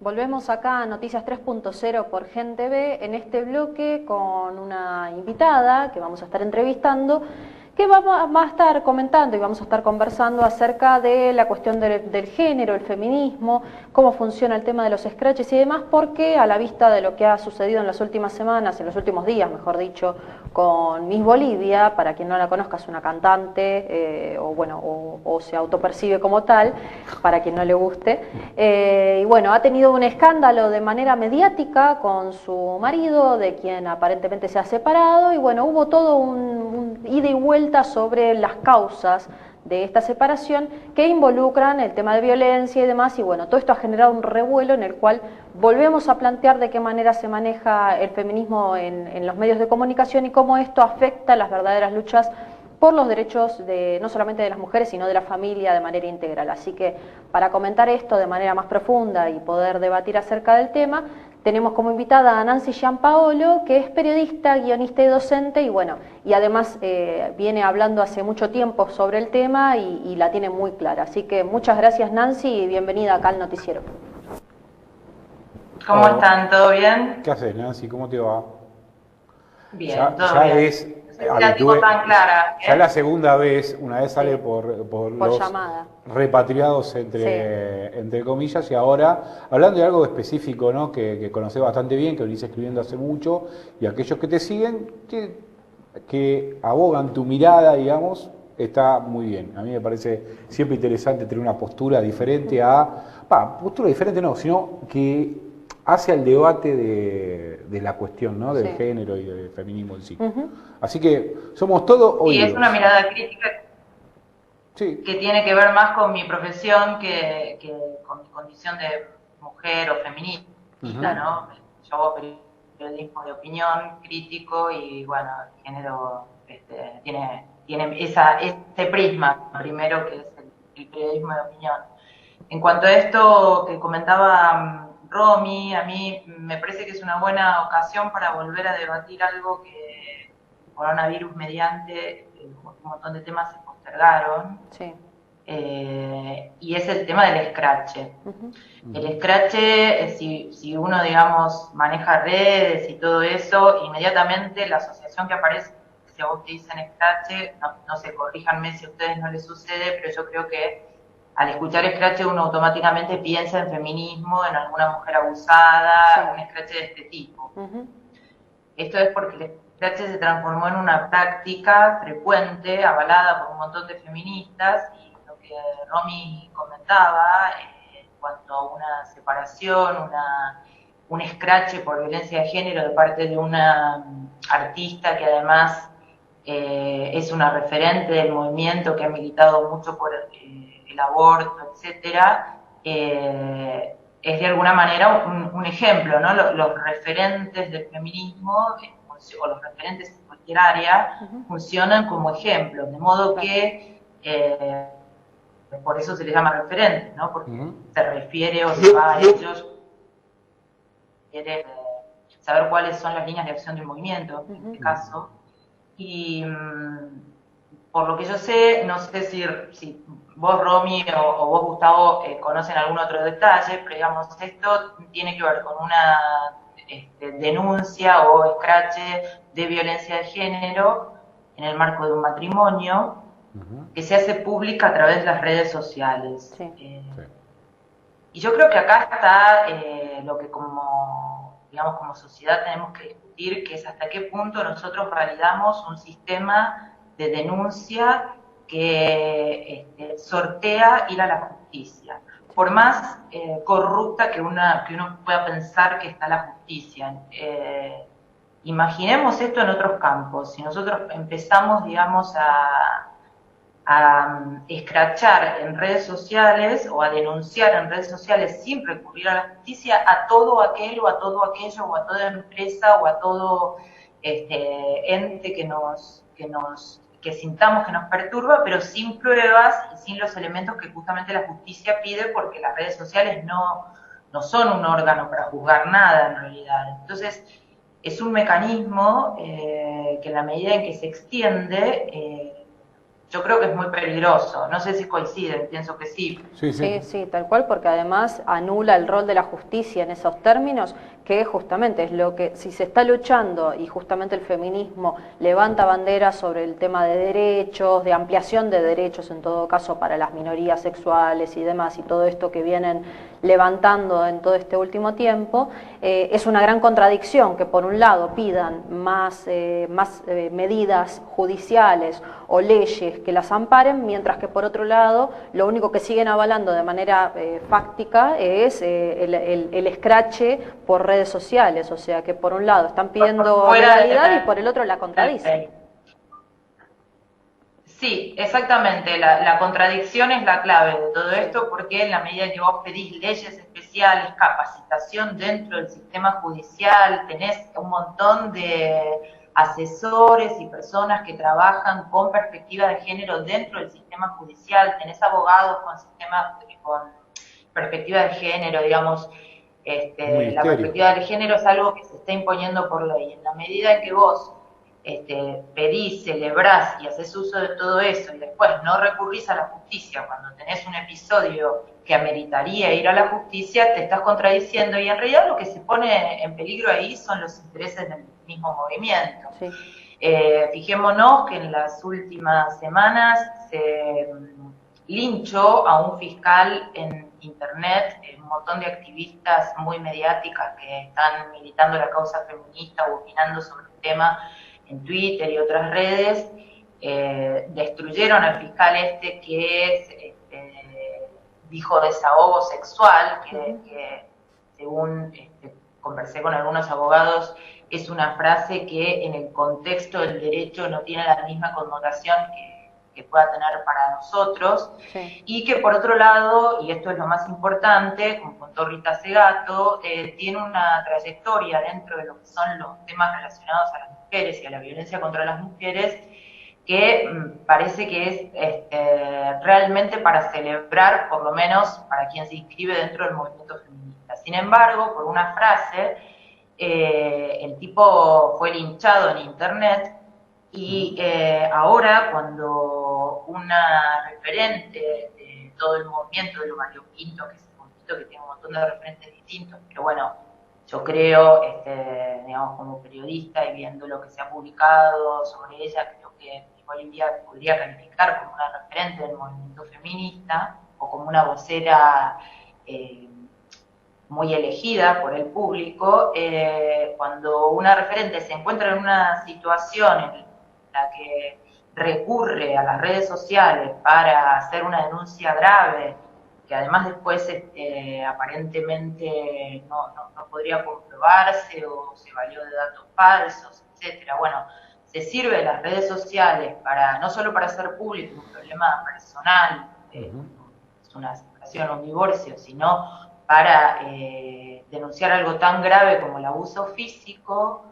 Volvemos acá a Noticias 3.0 por Gen TV, en este bloque con una invitada que vamos a estar entrevistando, que va a estar comentando y vamos a estar conversando acerca de la cuestión del género, el feminismo, cómo funciona el tema de los scratches y demás, porque a la vista de lo que ha sucedido en las últimas semanas, en los últimos días, mejor dicho, con Miss Bolivia, para quien no la conozca es una cantante, o se autopercibe como tal, para quien no le guste, y bueno, ha tenido un escándalo de manera mediática con su marido, de quien aparentemente se ha separado, y bueno, hubo todo un ida y vuelta sobre las causas de esta separación que involucran el tema de violencia y demás, y bueno, todo esto ha generado un revuelo en el cual volvemos a plantear de qué manera se maneja el feminismo en los medios de comunicación y cómo esto afecta las verdaderas luchas por los derechos no solamente de las mujeres, sino de la familia de manera integral. Así que para comentar esto de manera más profunda y poder debatir acerca del tema, tenemos como invitada a Nancy Giampaolo, que es periodista, guionista y docente, y bueno, y además viene hablando hace mucho tiempo sobre el tema y la tiene muy clara. Así que muchas gracias, Nancy, y bienvenida acá al noticiero. ¿Cómo están? ¿Todo bien? ¿Qué haces, Nancy? ¿Cómo te va? Bien, todo Ya bien. es No sé si la tengo tan clara. ya la segunda vez, una vez sale Sí. por Por los llamada. repatriados entre comillas, y ahora hablando de algo específico, ¿no? que conocés bastante bien, que venís escribiendo hace mucho, y aquellos que te siguen, que abogan tu mirada, digamos, está muy bien. A mí me parece siempre interesante tener una postura diferente postura diferente no, sino que hacia el debate de la cuestión, ¿no? Del género y del feminismo en sí. Así que somos todos oídos. Y es una mirada crítica Sí. que tiene que ver más con mi profesión que con mi condición de mujer o feminista, ¿no? Yo hago periodismo de opinión, crítico, y bueno, el género tiene este prisma primero, que es el periodismo de opinión. En cuanto a esto que comentaba Romy, a mí me parece que es una buena ocasión para volver a debatir algo que coronavirus mediante un montón de temas se postergaron. Sí. Y es el tema del escrache. El escrache, si uno, digamos, maneja redes y todo eso, inmediatamente la asociación que aparece, si a vos te dicen escrache, no sé, corríjanme si a ustedes no les sucede, pero yo creo que al escuchar escrache uno automáticamente piensa en feminismo, en alguna mujer abusada, un escrache de este tipo. Esto es porque el escrache se transformó en una práctica frecuente, avalada por un montón de feministas, y lo que Romy comentaba en cuanto a una separación, un escrache por violencia de género de parte de una artista que además es una referente del movimiento, que ha militado mucho por el aborto, etcétera, es de alguna manera un ejemplo, ¿no? Los referentes del feminismo, o los referentes en cualquier área, funcionan como ejemplos, de modo que por eso se les llama referentes, ¿no? Porque se refiere o se va a ellos, quiere saber cuáles son las líneas de acción del movimiento, en este caso. Y por lo que yo sé, no sé si vos, Romy, o vos, Gustavo, conocen algún otro detalle, pero digamos, esto tiene que ver con una denuncia o escrache de violencia de género en el marco de un matrimonio que se hace pública a través de las redes sociales. Y yo creo que acá está lo que como sociedad tenemos que discutir, que es hasta qué punto nosotros validamos un sistema de denuncia que sortea ir a la justicia, por más corrupta que uno pueda pensar que está la justicia. Imaginemos esto en otros campos. Si nosotros empezamos, digamos, a escrachar en redes sociales o a denunciar en redes sociales sin recurrir a la justicia a todo aquel o a todo aquello o a toda empresa o a todo ente que sintamos que nos perturba, pero sin pruebas y sin los elementos que justamente la justicia pide, porque las redes sociales no son un órgano para juzgar nada en realidad. Entonces es un mecanismo que en la medida en que se extiende yo creo que es muy peligroso. No sé si coinciden, pienso que sí. Sí, tal cual, porque además anula el rol de la justicia en esos términos, que justamente es lo que, si se está luchando y justamente el feminismo levanta banderas sobre el tema de derechos, de ampliación de derechos en todo caso para las minorías sexuales y demás, y todo esto que vienen levantando en todo este último tiempo, es una gran contradicción que por un lado pidan más medidas judiciales o leyes que las amparen, mientras que por otro lado lo único que siguen avalando de manera fáctica es el escrache por redes sociales, o sea que por un lado están pidiendo legalidad y por el otro la contradicen. Sí, exactamente. La contradicción es la clave de todo esto, porque en la medida que vos pedís leyes especiales, capacitación dentro del sistema judicial, tenés un montón de asesores y personas que trabajan con perspectiva de género dentro del sistema judicial, tenés abogados con perspectiva de género, digamos, la perspectiva de género es algo que se está imponiendo por ley. En la medida en que vos pedís, celebrás y haces uso de todo eso y después no recurrís a la justicia cuando tenés un episodio que ameritaría ir a la justicia, te estás contradiciendo y en realidad lo que se pone en peligro ahí son los intereses del mismo movimiento. Sí. Fijémonos que en las últimas semanas se linchó a un fiscal en internet, un montón de activistas muy mediáticas que están militando la causa feminista o opinando sobre el tema en Twitter y otras redes, destruyeron al fiscal que dijo desahogo sexual, que según conversé con algunos abogados, es una frase que en el contexto del derecho no tiene la misma connotación que pueda tener para nosotros, sí. Y que por otro lado, y esto es lo más importante, como contó Rita Segato, tiene una trayectoria dentro de lo que son los temas relacionados a las mujeres y a la violencia contra las mujeres, que parece que es realmente para celebrar, por lo menos para quien se inscribe dentro del movimiento feminista. Sin embargo, por una frase, el tipo fue linchado en internet y ahora cuando una referente de todo el movimiento de lo variopinto, que es un movimiento que tiene un montón de referentes distintos, pero bueno, yo creo, digamos, como periodista y viendo lo que se ha publicado sobre ella, creo que Bolivia podría calificar como una referente del movimiento feminista o como una vocera muy elegida por el público. Cuando una referente se encuentra en una situación en la que recurre a las redes sociales para hacer una denuncia grave, que además después aparentemente no podría comprobarse o se valió de datos falsos, etcétera. Bueno, se sirve de las redes sociales no solo para hacer público un problema personal, es una separación o un divorcio, sino para denunciar algo tan grave como el abuso físico,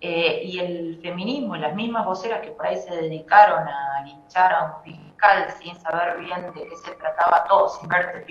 y el feminismo y las mismas voceras que por ahí se dedicaron a linchar a un fiscal sin saber bien de qué se trataba todo, sin ver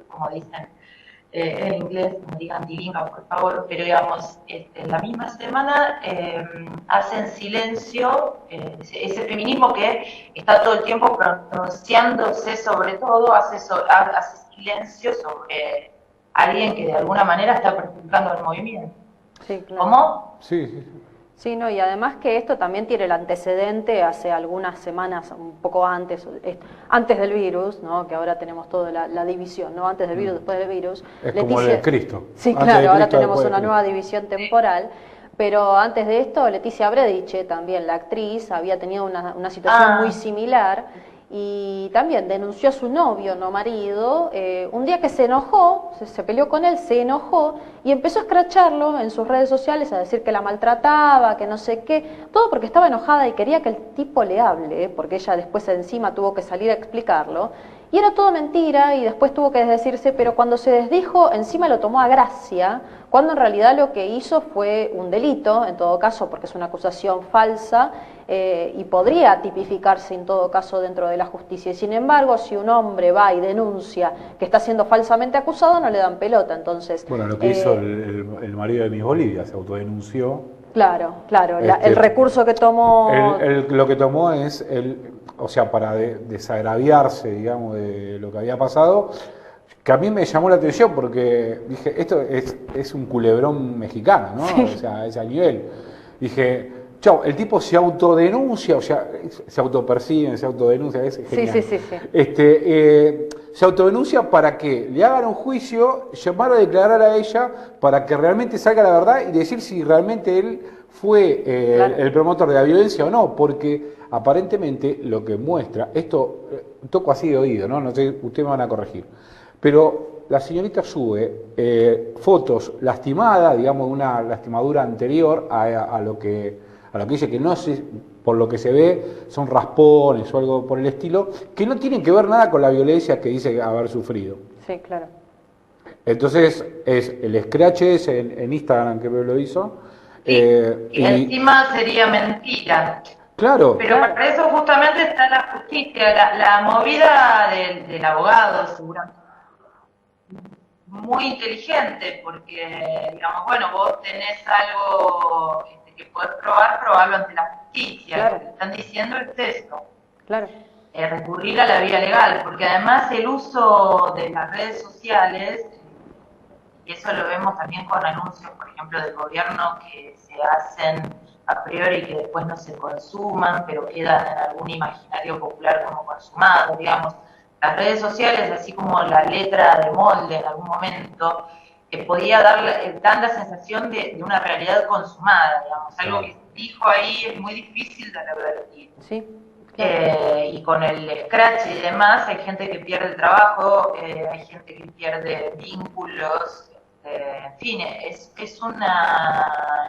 como dicen en inglés, no digan divinga por favor, pero digamos, en la misma semana hacen silencio, ese feminismo que está todo el tiempo pronunciándose sobre todo, hace silencio sobre alguien que de alguna manera está perjudicando al movimiento. Sí, claro. ¿Cómo? Sí. Sí, no, y además que esto también tiene el antecedente hace algunas semanas, un poco antes del virus, ¿no? Que ahora tenemos toda la división, ¿no? Antes del virus, después del virus. Es como el de Cristo. Sí, antes claro, de ahora Cristo, tenemos una nueva división temporal. Pero antes de esto, Leticia Brediche, también la actriz, había tenido una situación muy similar y también denunció a su novio, no marido, un día que se enojó, se peleó con él, se enojó y empezó a escracharlo en sus redes sociales, a decir que la maltrataba, que no sé qué, todo porque estaba enojada y quería que el tipo le hable, porque ella después encima tuvo que salir a explicarlo. Y era todo mentira y después tuvo que desdecirse, pero cuando se desdijo encima lo tomó a gracia, cuando en realidad lo que hizo fue un delito, en todo caso, porque es una acusación falsa y podría tipificarse en todo caso dentro de la justicia. Y sin embargo, si un hombre va y denuncia que está siendo falsamente acusado, no le dan pelota. Entonces, bueno, lo que hizo el marido de Miss Bolivia, se autodenunció. Claro, el recurso que tomó... Lo que tomó es... o sea, para desagraviarse, digamos, de lo que había pasado, que a mí me llamó la atención porque dije, esto es un culebrón mexicano, ¿no? Sí. O sea, es a nivel. Dije, chau, el tipo se autodenuncia, o sea, se autopercibe, se autodenuncia, es genial. Sí. Se autodenuncia para que le hagan un juicio, llamar a declarar a ella para que realmente salga la verdad y decir si realmente él fue Claro. el promotor de la violencia o no, porque aparentemente lo que muestra, esto toco así de oído, ¿no? No sé, ustedes me van a corregir, pero la señorita sube fotos lastimadas, digamos, de una lastimadura anterior a lo que dice, que no sé, por lo que se ve, son raspones o algo por el estilo, que no tienen que ver nada con la violencia que dice haber sufrido. Sí, claro. Entonces, es el scratch ese en Instagram que lo hizo. Sí, y encima sería mentira. Claro. Pero para eso justamente está la justicia, la movida del abogado, seguramente muy inteligente, porque, digamos, bueno, vos tenés algo que podés probarlo ante la justicia. Claro. Lo que te están diciendo es esto. Claro. Recurrir a la vía legal, porque además el uso de las redes sociales, y eso lo vemos también con anuncios, por ejemplo, del gobierno que se hacen a priori que después no se consuman, pero quedan en algún imaginario popular como consumados, digamos. Las redes sociales, así como la letra de molde en algún momento, podía dar la sensación de una realidad consumada, digamos, algo que se dijo ahí es muy difícil de revertir. Sí. Y con el scratch y demás hay gente que pierde trabajo, hay gente que pierde vínculos, en fin, es una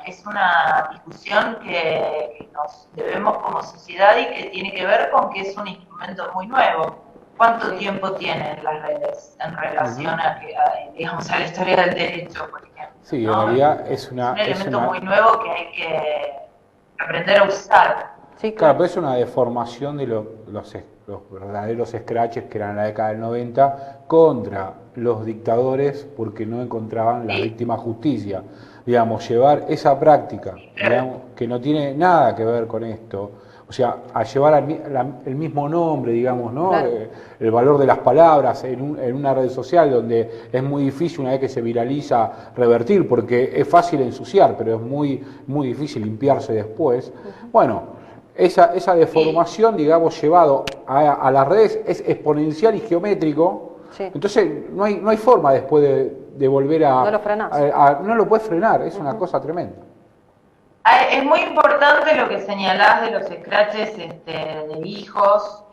discusión que nos debemos como sociedad y que tiene que ver con que es un instrumento muy nuevo. ¿Cuánto tiempo tienen las redes en relación digamos, a la historia del derecho, por ejemplo? Sí, ¿no? en realidad es un elemento muy nuevo que hay que aprender a usar. Sí, claro, pero es una deformación de los verdaderos scratches que eran en la década del 90 contra los dictadores porque no encontraban la víctima justicia. Digamos, llevar esa práctica, digamos, que no tiene nada que ver con esto, o sea, a llevar el mismo nombre, digamos, ¿no? Claro. El valor de las palabras en una red social donde es muy difícil una vez que se viraliza revertir, porque es fácil ensuciar, pero es muy, muy difícil limpiarse después. Bueno, esa deformación, digamos, llevado a las redes es exponencial y geométrico. Sí. Entonces no hay forma después de volver a... No lo frenás. No lo puedes frenar, es una cosa tremenda. Es muy importante lo que señalás de los scratches de hijos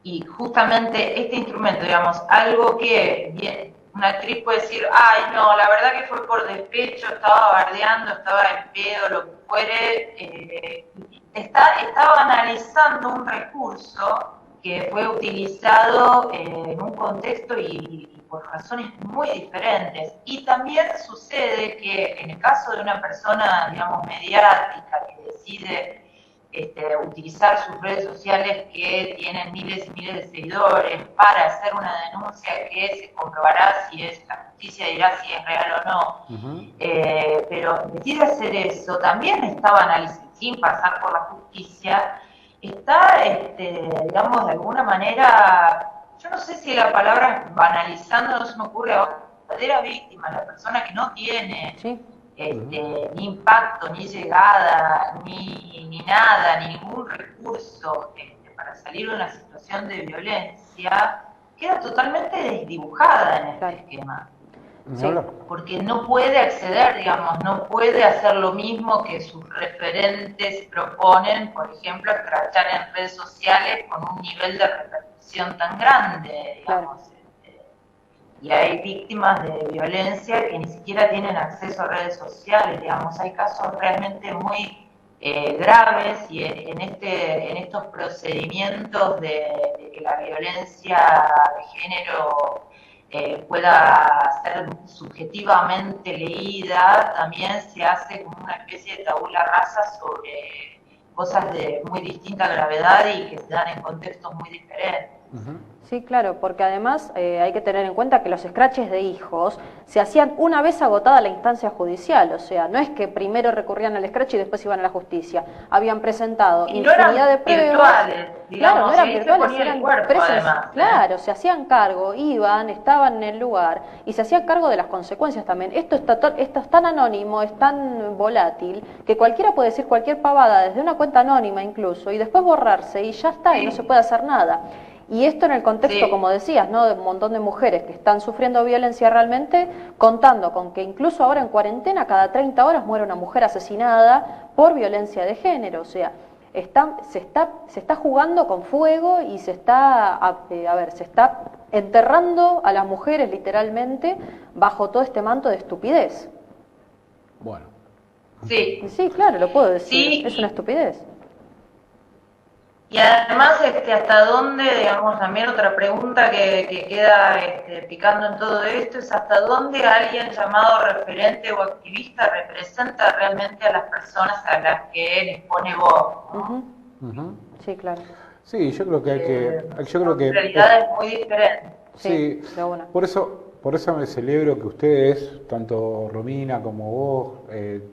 y justamente este instrumento, digamos, algo que una actriz puede decir, ay no, la verdad que fue por despecho, estaba bardeando, estaba en pedo, lo que fuere, estaba analizando un recurso que fue utilizado en un contexto y por razones muy diferentes. Y también sucede que en el caso de una persona, digamos, mediática que decide utilizar sus redes sociales que tienen miles y miles de seguidores para hacer una denuncia que se comprobará si la justicia dirá si es real o no, pero decide hacer eso, también estaba analizando sin pasar por la justicia, está, digamos, de alguna manera, yo no sé si la palabra banalizando no se me ocurre a la verdadera víctima, la persona que no tiene ni impacto, ni llegada, ni nada, ni ningún recurso para salir de una situación de violencia, queda totalmente desdibujada en este esquema. Sí. Porque no puede acceder, digamos, no puede hacer lo mismo que sus referentes proponen, por ejemplo, escrachar en redes sociales con un nivel de repercusión tan grande, digamos. Y hay víctimas de violencia que ni siquiera tienen acceso a redes sociales, digamos, hay casos realmente muy graves y en estos procedimientos de que la violencia de género pueda ser subjetivamente leída, también se hace como una especie de tabula rasa sobre cosas de muy distinta gravedad y que se dan en contextos muy diferentes. Sí, claro, porque además hay que tener en cuenta que los scratches de hijos se hacían una vez agotada la instancia judicial, o sea, no es que primero recurrían al scratch y después iban a la justicia, habían presentado Y no infinidad de eran pruebas. virtuales, digamos, Claro, no eran y ahí se virtuales, ponía el eran cuerpo, además, claro, se hacían cargo, iban, estaban en el lugar y se hacían cargo de las consecuencias también. Esto es tan anónimo, es tan volátil, que cualquiera puede decir cualquier pavada desde una cuenta anónima incluso y después borrarse y ya está, y no se puede hacer nada. Y esto en el contexto, como decías, ¿no?, de un montón de mujeres que están sufriendo violencia realmente, contando con que incluso ahora en cuarentena cada 30 horas muere una mujer asesinada por violencia de género. O sea, se está jugando con fuego y se está enterrando a las mujeres literalmente bajo todo este manto de estupidez. Bueno. Sí. Sí, claro, lo puedo decir, Sí, es una estupidez. y además, ¿hasta dónde, digamos, también otra pregunta que queda picando en todo esto es hasta dónde alguien llamado referente o activista representa realmente a las personas a las que les pone voz, ¿no? Sí, claro. Sí, yo creo que son realidades muy diferentes. Sí, por eso me celebro que ustedes, tanto Romina como vos,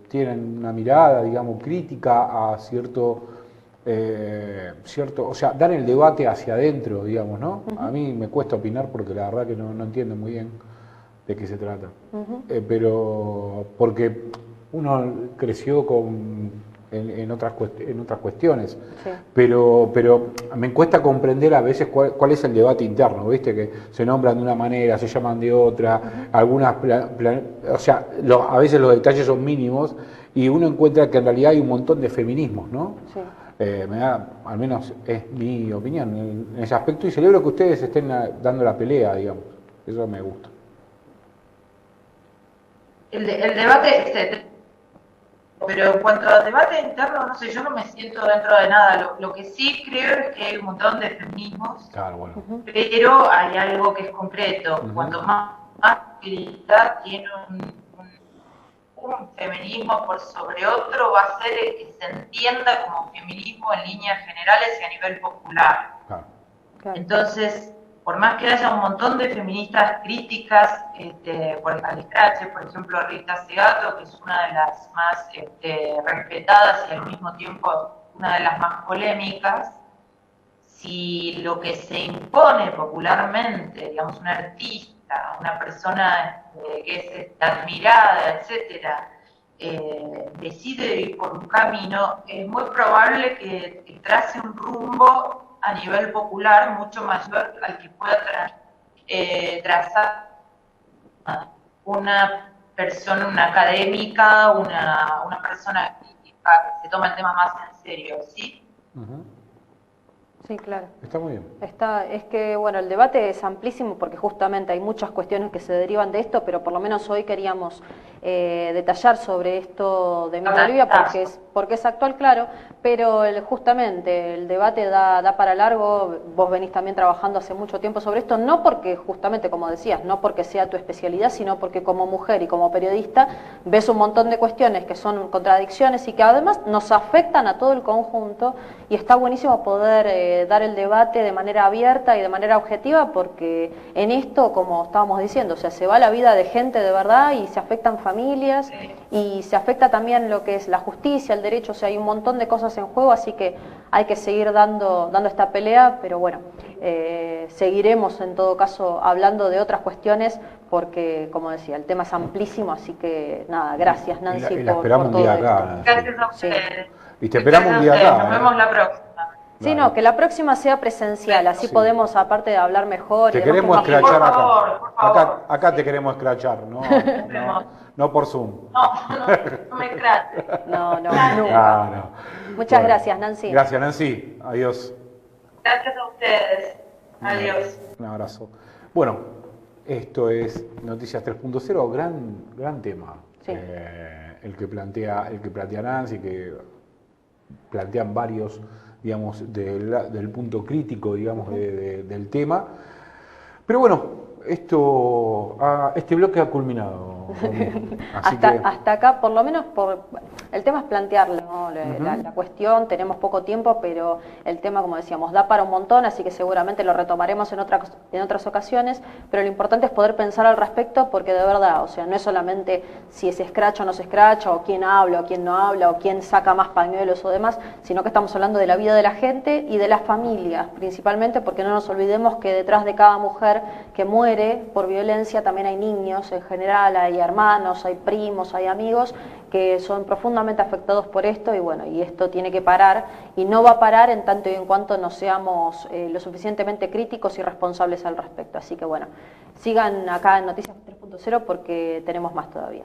tienen una mirada, digamos, crítica a cierto, o sea, dar el debate hacia adentro, digamos, ¿no? A mí me cuesta opinar porque la verdad que no entiendo muy bien de qué se trata. Pero porque uno creció en otras cuestiones, sí. pero me cuesta comprender a veces cuál es el debate interno, ¿viste? Que se nombran de una manera, se llaman de otra, algunas, o sea, a veces los detalles son mínimos y uno encuentra que en realidad hay un montón de feminismos, ¿no? Sí. Al menos es mi opinión en ese aspecto y celebro que ustedes estén dando la pelea, digamos, eso me gusta. El debate, pero en cuanto al debate interno, no sé, yo no me siento dentro de nada. Lo que sí creo es que hay un montón de feminismos, Claro, bueno. pero hay algo que es concreto. Cuanto más actividad tiene un feminismo por sobre otro, va a ser el que se entienda como feminismo en líneas generales y a nivel popular. Claro. Entonces, por más que haya un montón de feministas críticas al scratch, por ejemplo Rita Segato, que es una de las más respetadas y al mismo tiempo una de las más polémicas, si lo que se impone popularmente, digamos, un artista, una persona que es admirada, etcétera, decide ir por un camino, es muy probable que trace un rumbo a nivel popular mucho mayor al que pueda trazar una persona, una académica, una persona crítica que se toma el tema más en serio, ¿sí? Sí, claro. Está muy bien. Es que, bueno, el debate es amplísimo porque justamente hay muchas cuestiones que se derivan de esto, pero por lo menos hoy queríamos detallar sobre esto de Mirta Olivia porque es actual, claro, pero justamente el debate da para largo. Vos venís también trabajando hace mucho tiempo sobre esto, no porque justamente, como decías, no porque sea tu especialidad, sino porque como mujer y como periodista ves un montón de cuestiones que son contradicciones y que además nos afectan a todo el conjunto, y está buenísimo poder dar el debate de manera abierta y de manera objetiva, porque en esto, como estábamos diciendo, o sea, se va la vida de gente de verdad y se afectan familias y se afecta también lo que es la justicia, el derecho, o sea, hay un montón de cosas en juego, así que hay que seguir dando esta pelea, pero bueno, seguiremos en todo caso hablando de otras cuestiones porque, como decía, el tema es amplísimo, así que nada, gracias Nancy y la esperamos por todo un día acá, esto. Nancy. Gracias a ustedes. Y te esperamos un día acá. Nos vemos la próxima. Sí, no, que la próxima sea presencial, así podemos, aparte de hablar mejor. Te y queremos demás, escrachar por favor, acá. por favor. Acá te queremos escrachar, no por Zoom. No me escraches. No, Gracias. nunca. Muchas gracias, Nancy. Gracias, Nancy. Adiós. Gracias a ustedes. Adiós. Un abrazo. Bueno, esto es Noticias 3.0, gran tema. Sí. El que plantea Nancy, que plantean varios, digamos, del punto crítico, digamos, del tema. Pero bueno, este bloque ha culminado. lo mismo. Así que... hasta acá, por lo menos, el tema es plantearlo, ¿no? La cuestión, tenemos poco tiempo, pero el tema, como decíamos, da para un montón, así que seguramente lo retomaremos en otras ocasiones, pero lo importante es poder pensar al respecto, porque de verdad, o sea, no es solamente si se escracha o no se escracha, o quién habla o quién no habla, o quién saca más pañuelos o demás, sino que estamos hablando de la vida de la gente y de las familias, principalmente, porque no nos olvidemos que detrás de cada mujer que muere por violencia también hay niños en general, hay hermanos, hay primos, hay amigos que son profundamente afectados por esto, y bueno, y esto tiene que parar, y no va a parar en tanto y en cuanto no seamos lo suficientemente críticos y responsables al respecto. Así que bueno, sigan acá en Noticias 3.0 porque tenemos más todavía.